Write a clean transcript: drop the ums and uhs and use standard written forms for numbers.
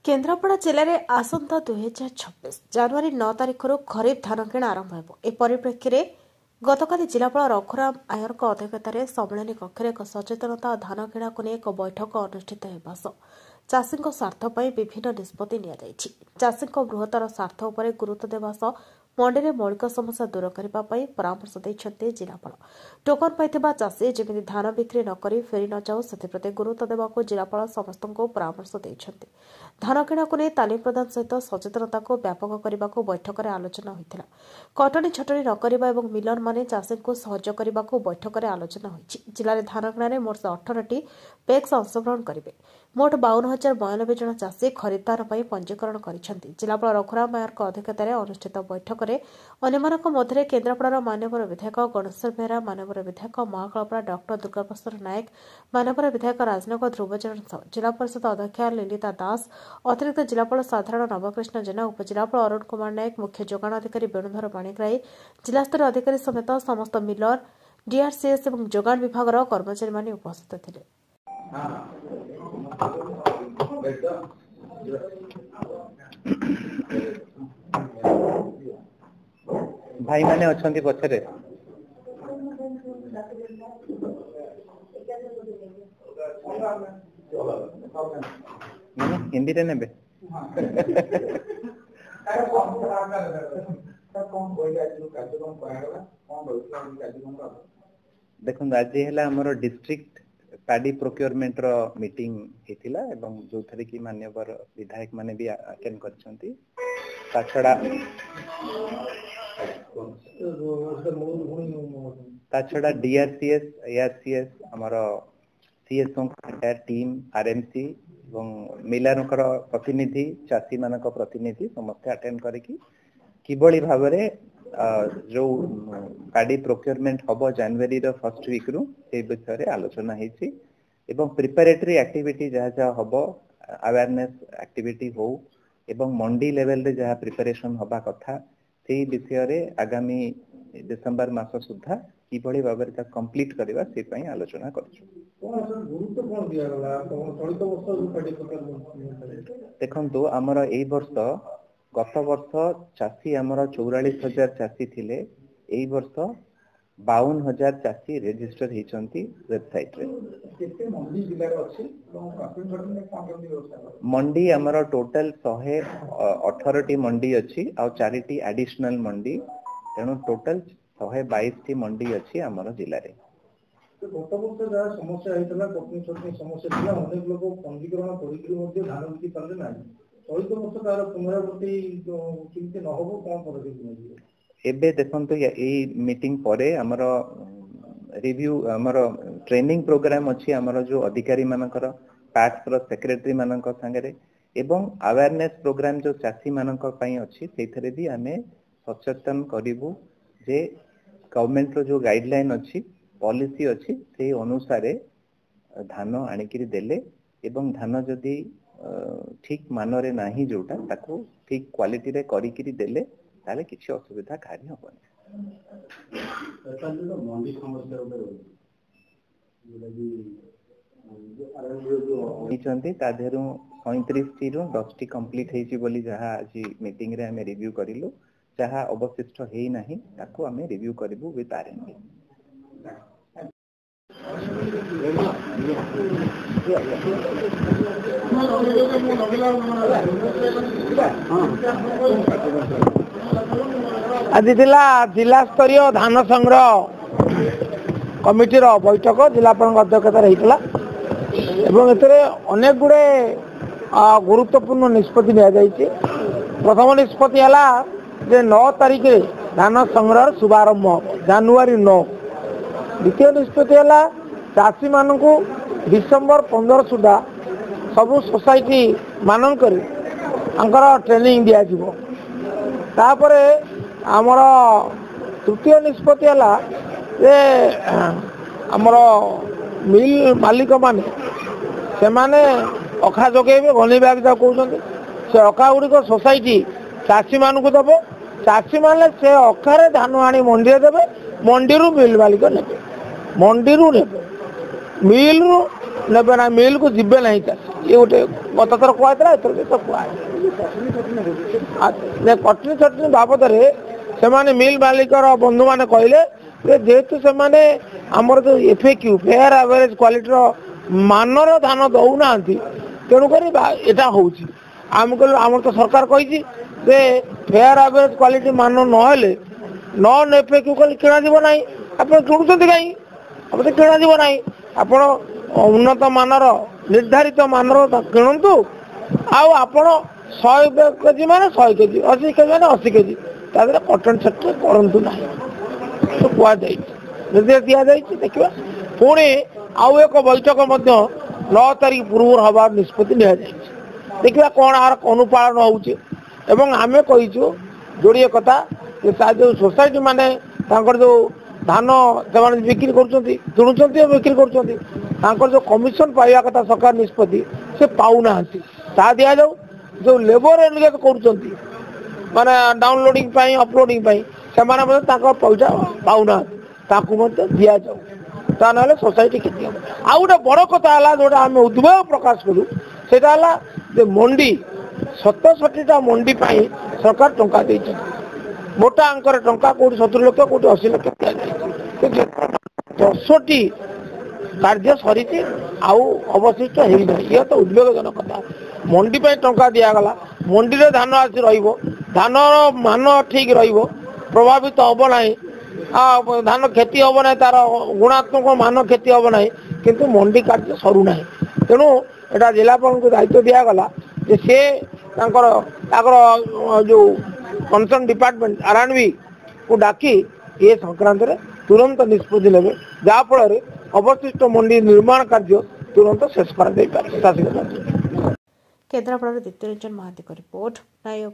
केन्द्रापड़ा जिले में आसंता 2026 जनवरी 9 तारिख खरीफ धान किणा आरंभ हो। ए परिप्रेक्षी में गतकाली जिलापाल रघुराम आयर अध्यक्षतार सम्मिलनी कक्ष एक सचेतनता और धान किणा को एक बैठक अनुष्ठित होगा सह चाषी स्वार्थ विभिन्न निष्पत्ति चाषी बृहत्तर स्वार्थ उपर गुरुत्व देवा सह मंडी में मौलिक समस्या दूर करने परामर्श देते जिलापाल। टोकन पाई चाषी जमी धान बिक्री नक फेरी न जाऊ से गुरुत्व देवा जिलापाल समस्त परामर्श देते। धान किणा को नहीं तालीम प्रदान सहित सचेतनता को व्यापक करने को बैठक में आलोचना होता। कटनी छटनी न मिलर माने चाषी को सहयोग करने को बैठक में आलोचना होती। जिले में धान किणारे मोट 18टी पैक्स अंशग्रहण करेंगे। मोट 52,092 जन चाषी खरीफ धान पंजीकरण करिसेंति। जिलापाल रघुराम आयर अध्यक्षतार अनुष्ठित बैठक में अन्य मध्य केन्द्रापड़ार मान्यवर विधायक गणेश्वर बेहरा, मान्यवर विधायक महाकालपड़ा डॉक्टर दुर्गाप्रसाद नायक, मान्यवर विधायक राजनगर ध्रुवचरण साहू, जिला परिषद अध्यक्षा ललिता दास, अतिरिक्त जिलापाल साधारण नवकृष्ण जेना, उपजिलापाल अरुण कुमार नायक, मुख्य जोगाण अधिकारी वेणुधर पाणिग्राही, जिलास्तर अधिकारी समेत समस्त मिलर, डीआरसीएस और जोगाण विभाग कर्मचारी उपस्थित थे। भाई माने अछंती पछरे हिंदी रे नेबे देखो आज है हमर डिस्ट्रिक्ट पैडी प्रोक्योरमेंट रो मीटिंग हेतिला एवं जो थरे की मान्यवर विधायक माने भी अटेंड करछंती। ताछड़ा डीआरसीएस एआरसीएस हमर सीएसओ का टीम आरएमसी एवं मिलानकर प्रतिनिधि चाषी मानक प्रतिनिधि समस्त अटेंड करिकी किबळी भाबरे जो गाड़ी प्रोक्योरमेंट हबो जनवरी रो फर्स्ट वीक रु ए विषय रे आलोचना हेछि एवं प्रिपरेटरी एक्टिविटी जहा जहा हबो अवेयरनेस एक्टिविटी हो एवं मंडी लेवल रे जहा प्रिपरेशन हबा कथा सेही विषय रे आगामी डिसेंबर मास सुद्धा किबळी भाबरे ता कंप्लीट करबा से पई आलोचना करछु। गुरुत्व कोन दिया गला चलित वर्ष जो गाड़ी प्रोक्योरमेंट देखंतु हमर एई वर्ष गत वर्ष चाषी आमर 44,000 चाषी थिले एई वर्ष 52,000 चाषी रजिस्टर हेचंती वेबसाइट रे। केते मंडी जिल्ला रे अछि काफी छटन में कोन कोन व्यवस्था मंडी आमर टोटल 118 टी मंडी अछि आ 4 टी एडिशनल मंडी तेनो टोटल 122 टी मंडी अछि आमर जिल्ला रे। तो गत वर्ष जा समस्या हेतला कटनी छटनी समस्या थिला अनेक लोक पंजीकरण करिकरी मध्ये धान बिक्री करले नाही चलित वर्ष तार पुनरावृत्ति किंते न होबो कोन पदक्षेप नेबे एबे देखंतु ए मीटिंग परे हमर रिव्यू हमर ट्रेनिंग प्रोग्राम अछि हमर जो अधिकारी मानकर पैक्स रो सेक्रेटरी मानकर संगे एवं अवेयरनेस प्रोग्राम जो चाषी मानकर पई अछि सेथरे भी हमें सचेतन करिवु जे गवर्नमेंट रो जो गाइडलाइन अछि पॉलिसी अछि से अनुसार धान आनिकरी देले एवं धान जदी ठीक मानरे नाही जोटा ताको ठीक क्वालिटी रे करिकरी देले ताले किछि असुविधा कार्य होबनी। सरकार मंडी समस्या ऊपर जोलागी जो आरएनबी जो निचंती ता देरु 37 टी रो 10 टी कंप्लीट हेची बोली जहा आज मीटिंग रे हमें रिव्यू करिलु जहा अवशिष्ट हेई नाही ताको हमें रिव्यू करिवु विथ आरएनबी। आज जिला स्तरीय धान संग्रह कमिटी बैठक जिलापाल अध्यक्षतार होता अनेक गुड़े गुरुत्वपूर्ण निष्पत्ति नि प्रथम निष्पत्ति है 9 तारिख धान संग्रह शुभारंभ जनवरी 9। द्वितीय निष्पत्ति है चाषी मान डिसेम्बर 15 सुधा सबू सोसाइटी मानक ट्रेनिंग दिज्व तापर आमर तृतीय निष्पत्ति है आमर मिल मालिक माने से माने अखा जगेबे घनी बैग जा कहते से अखा गुड़िक सोसाइटी चाषी मान को दब चाषी माने से अखारे धान आनी मंडी देवे मंडी मिल मालिक ने मंडी ने मिल ନେବେ ନା ମିଲ୍ को ଯିବେ ନାହିଁ ଚାଷୀ ये गोटे गत थर कहला एथर तो कह कटनी छटनी बाबद से मिल मालिकर बंधु मैंने कहले जेहेतु से आमर जो एफएक्यू फेयर एवरेज क्वालिटी मानर धान दौना तेणुक यहाँ हूँ आम आम तो सरकार कही फेयर एवरेज क्वालिटी मान नहेले नन एफएक्यू कल किणा ना आप किणुंट कहीं आप तो किणा ना आप उन्नत मानर निर्धारित मानर किणु आपण 100 केजी मान 100 केजी 80 केजी मान 80 केजी तादर कटन सेक्टर करूँ ना तो कहुई निर्देश दि जाए देखा पुणी आउ एक बैठक 9 तारीख पूर्व हबार निष्पत्ति देखा कौन आर अनुपालन होमें कहीचु जोड़े कथा जो सोसाइटी माने जो धान से बिक्री करुँच बिक्री कर जो कमिशन पाइबा कथा सरकार निष्पत्ति से पाऊना ता दि जाऊ जो लेबर एनगेज कर माने डाउनलोडिंग अपलोडिंग से पैसा पाऊना दि जाऊ ता ना सोसाइटी क्षति हम आउ गोटे बड़ कथा जोटा आम उद्वेग प्रकाश करूँ से मंडी 67टा मंडी सरकार टंका दे मोटा अंकर टंका कौटी 70 लाख कौटी 80 लाख दि जाए 10टी कार्य सरी अवशिष्ट होना ये तो उद्वेगजनक कथा मंडी टंका दिगला मंडी में धान आसी धान मान ठीक प्रभावित हम ना धान क्षति हम ना तार गुणात्मक मान क्षति हम ना किंतु मंडी कार्य सरुना तेणु यहाँ जिलापाल को दायित्व दिगला सी जो कंसर्न डिपार्टमेंट आरएनबी को डाकी ये संक्रांत में तुरंत निष्पत्ति ने जहाँफल अवशिष्ट मंडी निर्माण कार्य तुरंत शेष कर केन्द्रापड़ा द्वितीय रंजन महांती रिपोर्ट नायक।